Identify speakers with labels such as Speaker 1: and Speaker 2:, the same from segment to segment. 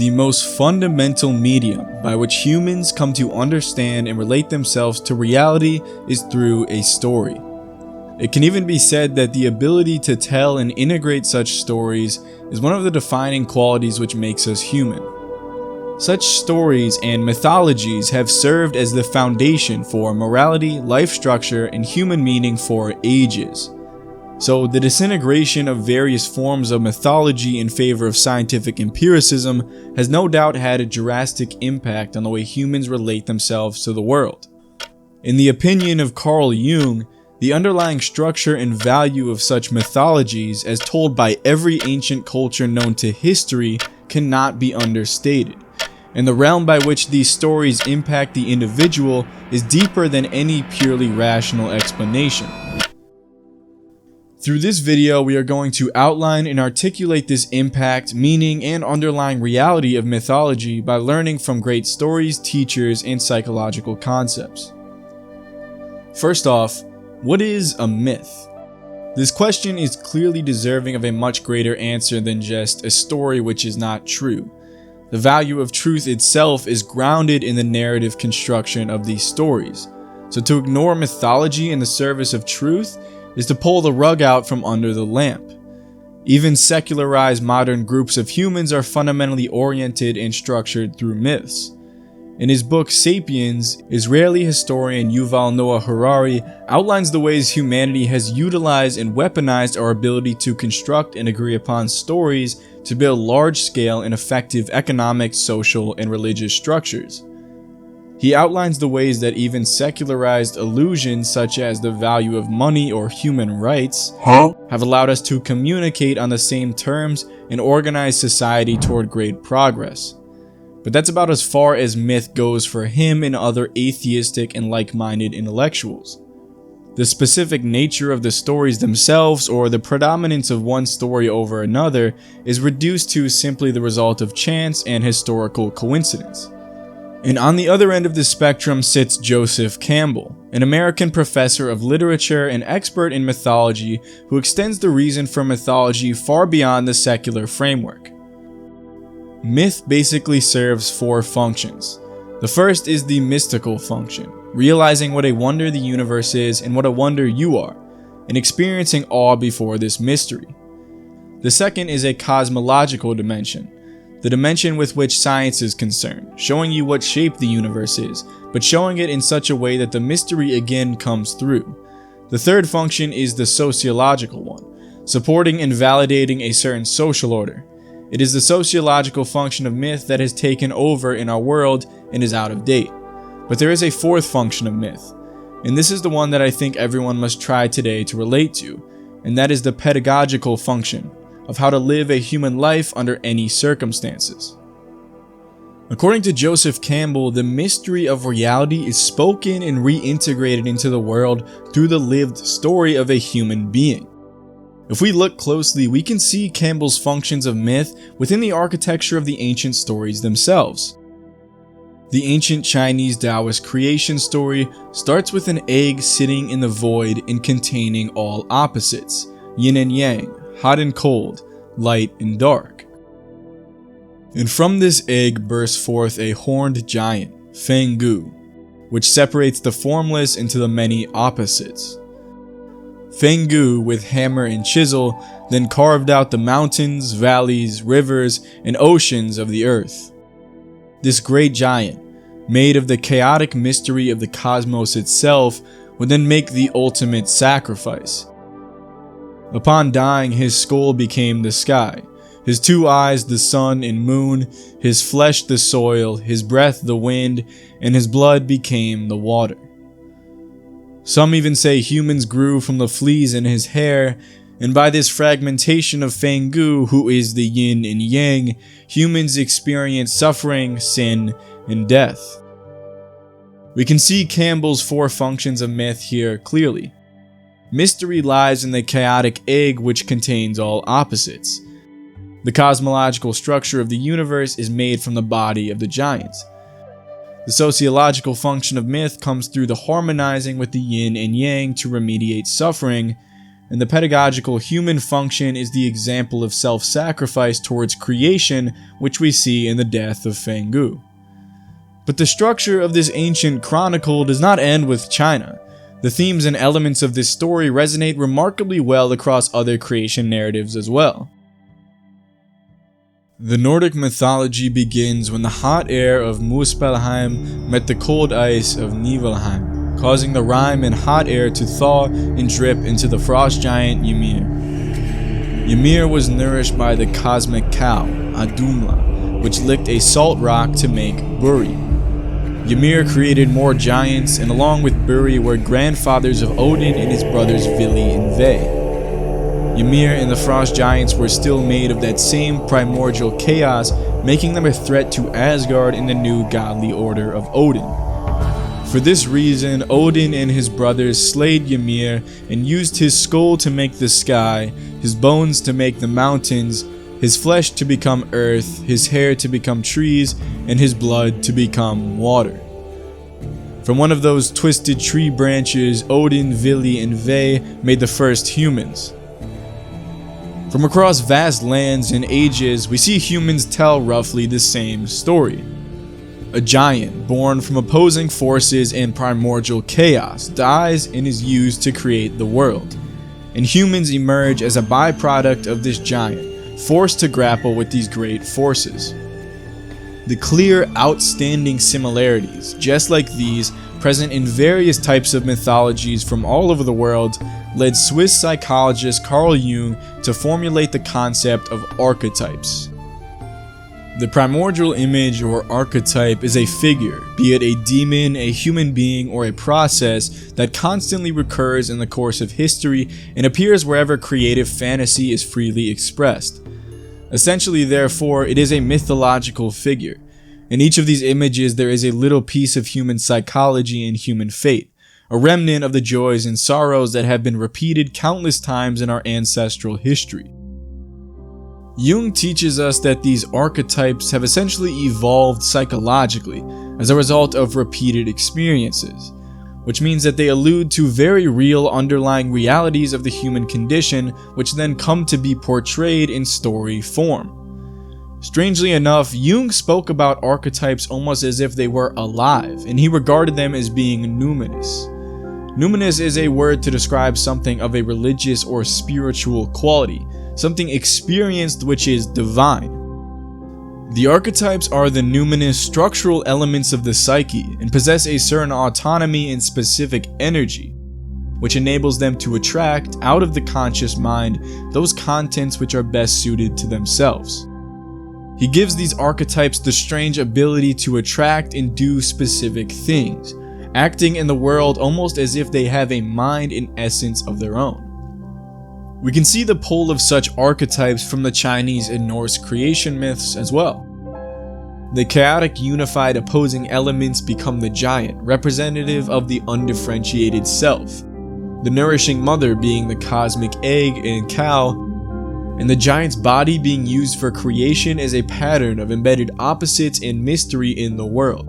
Speaker 1: the most fundamental medium by which humans come to understand and relate themselves to reality is through a story. It can even be said that the ability to tell and integrate such stories is one of the defining qualities which makes us human. Such stories and mythologies have served as the foundation for morality, life structure, and human meaning for ages. So the disintegration of various forms of mythology in favor of scientific empiricism has no doubt had a drastic impact on the way humans relate themselves to the world. In the opinion of Carl Jung, the underlying structure and value of such mythologies, as told by every ancient culture known to history, cannot be understated. And the realm by which these stories impact the individual is deeper than any purely rational explanation. Through this video, we are going to outline and articulate this impact, meaning, and underlying reality of mythology by learning from great stories, teachers, and psychological concepts. First off, what is a myth? This question is clearly deserving of a much greater answer than just a story which is not true. The value of truth itself is grounded in the narrative construction of these stories. So to ignore mythology in the service of truth is to pull the rug out from under the lamp. Even secularized modern groups of humans are fundamentally oriented and structured through myths. In his book Sapiens, Israeli historian Yuval Noah Harari outlines the ways humanity has utilized and weaponized our ability to construct and agree upon stories to build large-scale and effective economic, social, and religious structures. He outlines the ways that even secularized illusions such as the value of money or human rights have allowed us to communicate on the same terms and organize society toward great progress. But that's about as far as myth goes for him and other atheistic and like-minded intellectuals. The specific nature of the stories themselves, or the predominance of one story over another, is reduced to simply the result of chance and historical coincidence. And on the other end of the spectrum sits Joseph Campbell, an American professor of literature and expert in mythology who extends the reason for mythology far beyond the secular framework. Myth basically serves four functions. The first is the mystical function, realizing what a wonder the universe is and what a wonder you are, and experiencing awe before this mystery. The second is a cosmological dimension, the dimension with which science is concerned, showing you what shape the universe is, but showing it in such a way that the mystery again comes through. The third function is the sociological one, supporting and validating a certain social order. It is the sociological function of myth that has taken over in our world and is out of date. But there is a fourth function of myth, and this is the one that I think everyone must try today to relate to, and that is the pedagogical function of how to live a human life under any circumstances. According to Joseph Campbell, the mystery of reality is spoken and reintegrated into the world through the lived story of a human being. If we look closely, we can see Campbell's functions of myth within the architecture of the ancient stories themselves. The ancient Chinese Taoist creation story starts with an egg sitting in the void and containing all opposites, yin and yang, hot and cold, light and dark. And from this egg bursts forth a horned giant, Feng Gu, which separates the formless into the many opposites. Feng Gu, with hammer and chisel, then carved out the mountains, valleys, rivers, and oceans of the earth. This great giant, made of the chaotic mystery of the cosmos itself, would then make the ultimate sacrifice. Upon dying, his skull became the sky, his two eyes the sun and moon, his flesh the soil, his breath the wind, and his blood became the water. Some even say humans grew from the fleas in his hair, and by this fragmentation of Feng Gu, who is the yin and yang, humans experience suffering, sin, and death. We can see Campbell's four functions of myth here clearly. Mystery lies in the chaotic egg which contains all opposites. The cosmological structure of the universe is made from the body of the giants. The sociological function of myth comes through the harmonizing with the yin and yang to remediate suffering, and the pedagogical human function is the example of self-sacrifice towards creation, which we see in the death of Fengu. But the structure of this ancient chronicle does not end with China. The themes and elements of this story resonate remarkably well across other creation narratives as well. The Nordic mythology begins when the hot air of Muspelheim met the cold ice of Niflheim, causing the rime and hot air to thaw and drip into the frost giant Ymir. Ymir was nourished by the cosmic cow, Adumla, which licked a salt rock to make Buri. Ymir created more giants, and along with Buri were grandfathers of Odin and his brothers Vili and Ve. Ymir and the Frost Giants were still made of that same primordial chaos, making them a threat to Asgard in the new godly order of Odin. For this reason, Odin and his brothers slayed Ymir and used his skull to make the sky, his bones to make the mountains, his flesh to become earth, his hair to become trees, and his blood to become water. From one of those twisted tree branches, Odin, Vili, and Ve made the first humans. From across vast lands and ages, we see humans tell roughly the same story. A giant, born from opposing forces and primordial chaos, dies and is used to create the world. And humans emerge as a byproduct of this giant, forced to grapple with these great forces. The clear, outstanding similarities, just like these, present in various types of mythologies from all over the world, led Swiss psychologist Carl Jung to formulate the concept of archetypes. The primordial image or archetype is a figure, be it a demon, a human being, or a process that constantly recurs in the course of history and appears wherever creative fantasy is freely expressed. Essentially, therefore, it is a mythological figure. In each of these images, there is a little piece of human psychology and human fate, a remnant of the joys and sorrows that have been repeated countless times in our ancestral history. Jung teaches us that these archetypes have essentially evolved psychologically as a result of repeated experiences, which means that they allude to very real underlying realities of the human condition, which then come to be portrayed in story form. Strangely enough, Jung spoke about archetypes almost as if they were alive, and he regarded them as being numinous. Numinous is a word to describe something of a religious or spiritual quality, something experienced which is divine. The archetypes are the numinous structural elements of the psyche and possess a certain autonomy and specific energy, which enables them to attract, out of the conscious mind, those contents which are best suited to themselves. He gives these archetypes the strange ability to attract and do specific things, acting in the world almost as if they have a mind and essence of their own. We can see the pull of such archetypes from the Chinese and Norse creation myths as well. The chaotic unified opposing elements become the giant, representative of the undifferentiated self, the nourishing mother being the cosmic egg and cow, and the giant's body being used for creation as a pattern of embedded opposites and mystery in the world.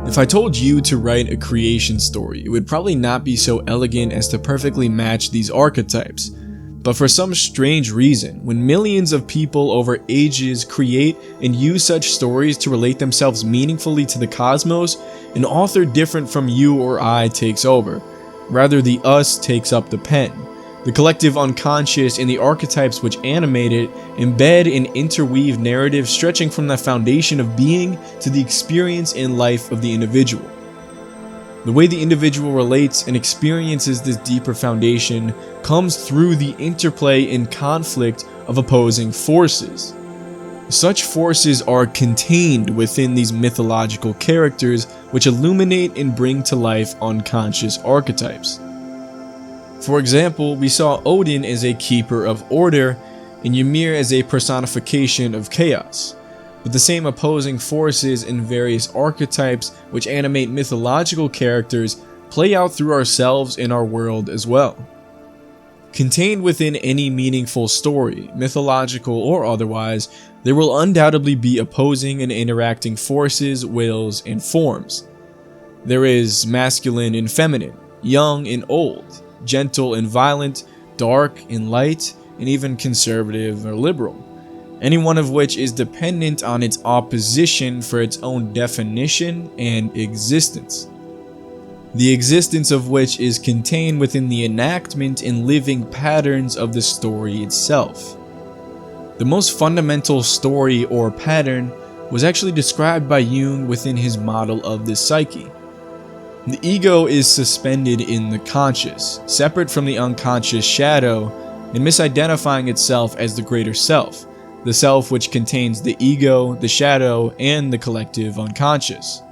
Speaker 1: If I told you to write a creation story, it would probably not be so elegant as to perfectly match these archetypes. But for some strange reason, when millions of people over ages create and use such stories to relate themselves meaningfully to the cosmos, an author different from you or I takes over. Rather, the us takes up the pen. The collective unconscious and the archetypes which animate it embed and interweave narratives stretching from the foundation of being to the experience and life of the individual. The way the individual relates and experiences this deeper foundation comes through the interplay and conflict of opposing forces. Such forces are contained within these mythological characters which illuminate and bring to life unconscious archetypes. For example, we saw Odin as a keeper of order and Ymir as a personification of chaos. But the same opposing forces and various archetypes which animate mythological characters play out through ourselves in our world as well. Contained within any meaningful story, mythological or otherwise, there will undoubtedly be opposing and interacting forces, wills, and forms. There is masculine and feminine, young and old, gentle and violent, dark and light, and even conservative or liberal, any one of which is dependent on its opposition for its own definition and existence. The existence of which is contained within the enactment and living patterns of the story itself. The most fundamental story or pattern was actually described by Jung within his model of the psyche. The ego is suspended in the conscious, separate from the unconscious shadow, and misidentifying itself as the greater self, the self which contains the ego, the shadow, and the collective unconscious.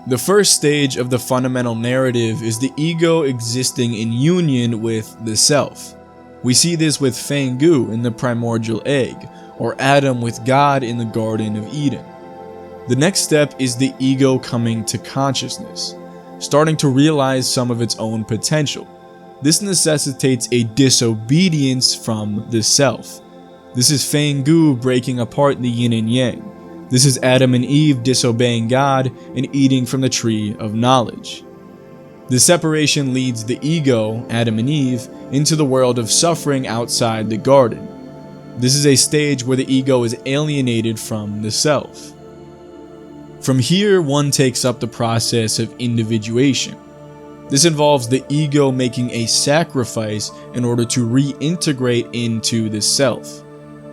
Speaker 1: The first stage of the fundamental narrative is the ego existing in union with the self. We see this with Fangu in the primordial egg, or Adam with God in the Garden of Eden. The next step is the ego coming to consciousness, starting to realize some of its own potential. This necessitates a disobedience from the self. This is Fangu breaking apart the yin and yang. This is Adam and Eve disobeying God and eating from the tree of knowledge. The separation leads the ego, Adam and Eve, into the world of suffering outside the garden. This is a stage where the ego is alienated from the self. From here, one takes up the process of individuation. This involves the ego making a sacrifice in order to reintegrate into the self.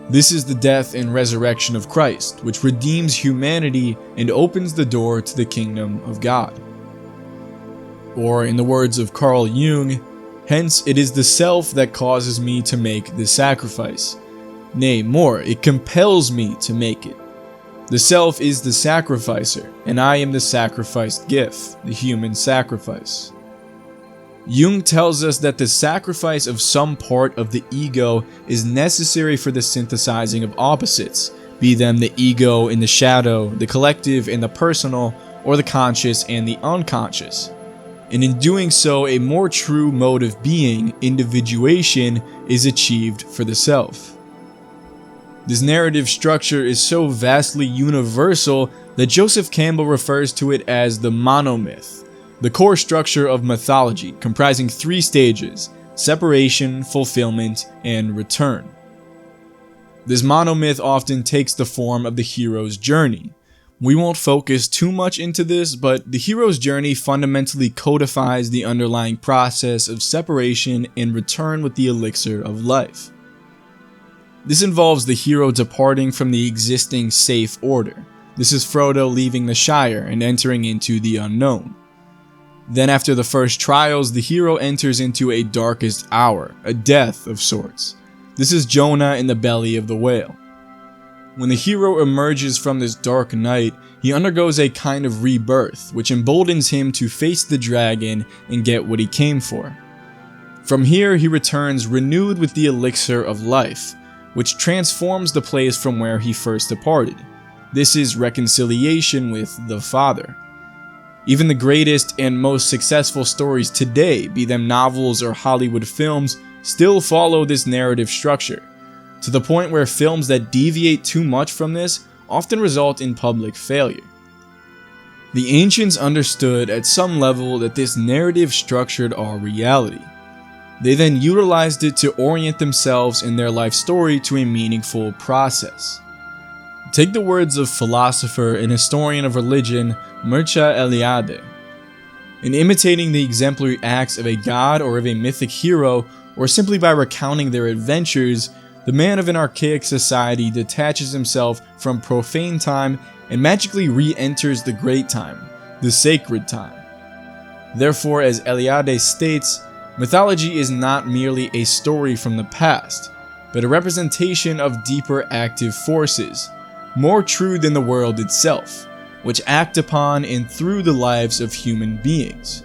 Speaker 1: This is the death and resurrection of Christ, which redeems humanity and opens the door to the kingdom of God. Or, in the words of Carl Jung, hence it is the self that causes me to make the sacrifice. Nay, more, it compels me to make it. The self is the sacrificer, and I am the sacrificed gift, the human sacrifice. Jung tells us that the sacrifice of some part of the ego is necessary for the synthesizing of opposites, be them the ego and the shadow, the collective and the personal, or the conscious and the unconscious. And in doing so, a more true mode of being, individuation, is achieved for the self. This narrative structure is so vastly universal that Joseph Campbell refers to it as the monomyth, the core structure of mythology, comprising 3 stages: separation, fulfillment, and return. This monomyth often takes the form of the hero's journey. We won't focus too much into this, but the hero's journey fundamentally codifies the underlying process of separation and return with the elixir of life. This involves the hero departing from the existing safe order. This is Frodo leaving the Shire and entering into the unknown. Then after the first trials, the hero enters into a darkest hour, a death of sorts. This is Jonah in the belly of the whale. When the hero emerges from this dark night, he undergoes a kind of rebirth, which emboldens him to face the dragon and get what he came for. From here, he returns renewed with the elixir of life, which transforms the place from where he first departed. This is reconciliation with the Father. Even the greatest and most successful stories today, be them novels or Hollywood films, still follow this narrative structure, to the point where films that deviate too much from this often result in public failure. The ancients understood at some level that this narrative structured our reality. They then utilized it to orient themselves in their life story to a meaningful process. Take the words of philosopher and historian of religion Mircea Eliade. In imitating the exemplary acts of a god or of a mythic hero, or simply by recounting their adventures, the man of an archaic society detaches himself from profane time and magically re-enters the great time, the sacred time. Therefore, as Eliade states, mythology is not merely a story from the past, but a representation of deeper active forces, more true than the world itself, which act upon and through the lives of human beings.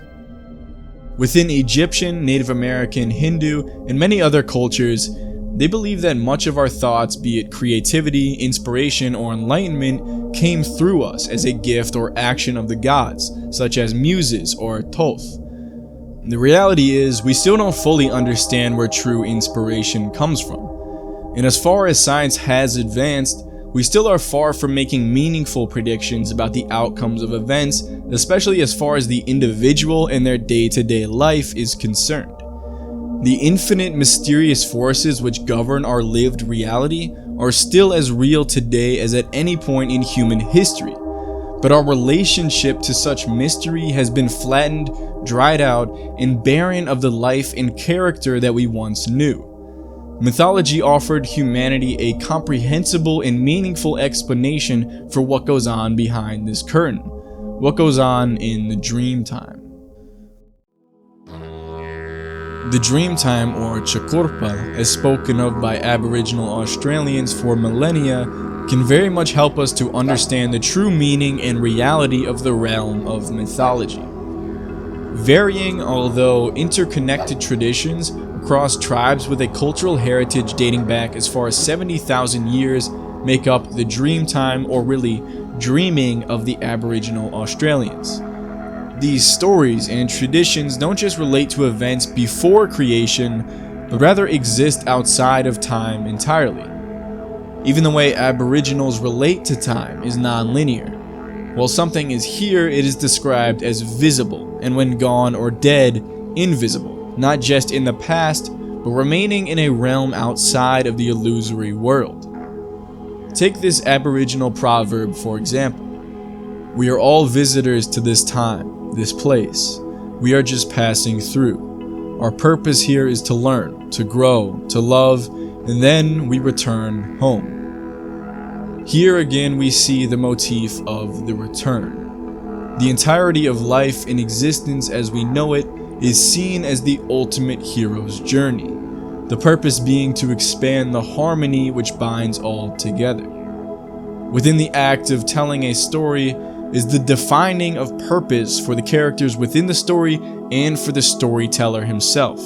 Speaker 1: Within Egyptian, Native American, Hindu, and many other cultures, they believe that much of our thoughts, be it creativity, inspiration, or enlightenment, came through us as a gift or action of the gods, such as muses or Thoth. The reality is, we still don't fully understand where true inspiration comes from. And as far as science has advanced, we still are far from making meaningful predictions about the outcomes of events, especially as far as the individual and their day-to-day life is concerned. The infinite mysterious forces which govern our lived reality are still as real today as at any point in human history, but our relationship to such mystery has been flattened, dried out, and barren of the life and character that we once knew. Mythology offered humanity a comprehensible and meaningful explanation for what goes on behind this curtain, what goes on in the dream time. The dream time, or Chakorpa, as spoken of by Aboriginal Australians for millennia, can very much help us to understand the true meaning and reality of the realm of mythology. Varying, although interconnected traditions across tribes with a cultural heritage dating back as far as 70,000 years make up the dream time, or really dreaming, of the Aboriginal Australians. These stories and traditions don't just relate to events before creation, but rather exist outside of time entirely. Even the way Aboriginals relate to time is non-linear. While something is here, it is described as visible, and when gone or dead, invisible, not just in the past, but remaining in a realm outside of the illusory world. Take this Aboriginal proverb for example. We are all visitors to this time, this place. We are just passing through. Our purpose here is to learn, to grow, to love, and then we return home. Here again we see the motif of the return. The entirety of life and existence as we know it is seen as the ultimate hero's journey, the purpose being to expand the harmony which binds all together. Within the act of telling a story is the defining of purpose for the characters within the story and for the storyteller himself.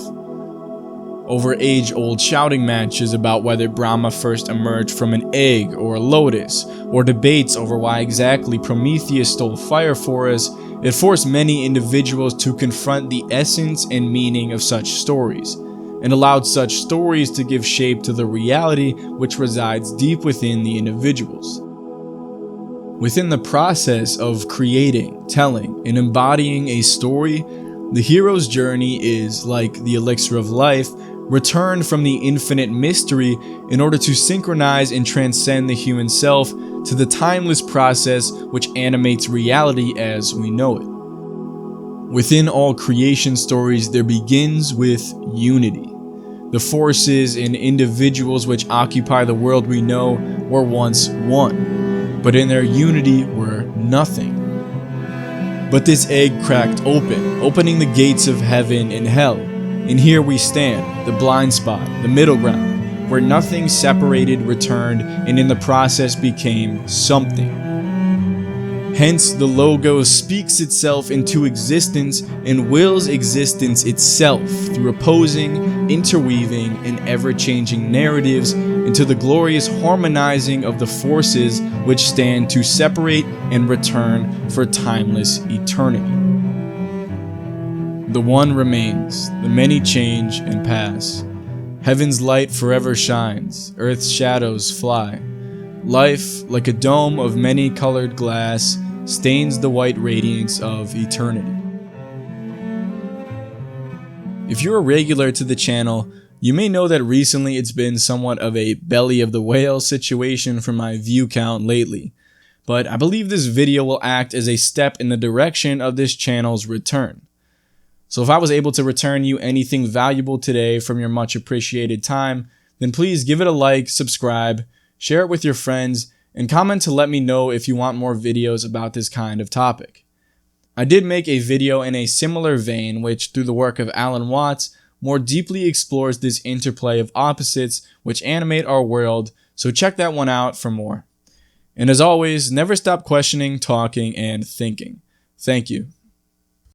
Speaker 1: Over age-old shouting matches about whether Brahma first emerged from an egg or a lotus, or debates over why exactly Prometheus stole fire for us, it forced many individuals to confront the essence and meaning of such stories, and allowed such stories to give shape to the reality which resides deep within the individuals. Within the process of creating, telling, and embodying a story, the hero's journey is, like the elixir of life, returned from the infinite mystery in order to synchronize and transcend the human self to the timeless process which animates reality as we know it. Within all creation stories, there begins with unity. The forces and individuals which occupy the world we know were once one, but in their unity were nothing. But this egg cracked open, opening the gates of heaven and hell, and here we stand, the blind spot, the middle ground, where nothing separated returned and in the process became something. Hence the Logos speaks itself into existence and wills existence itself through opposing, interweaving, and ever-changing narratives into the glorious harmonizing of the forces which stand to separate and return for timeless eternity. The one remains, the many change and pass. Heaven's light forever shines, earth's shadows fly. Life, like a dome of many-colored glass, stains the white radiance of eternity. If you're a regular to the channel, you may know that recently it's been somewhat of a belly of the whale situation for my view count lately, but I believe this video will act as a step in the direction of this channel's return. So if I was able to return you anything valuable today from your much appreciated time, then please give it a like, subscribe, share it with your friends, and comment to let me know if you want more videos about this kind of topic. I did make a video in a similar vein which, through the work of Alan Watts, more deeply explores this interplay of opposites which animate our world, so check that one out for more. And as always, never stop questioning, talking, and thinking. Thank you.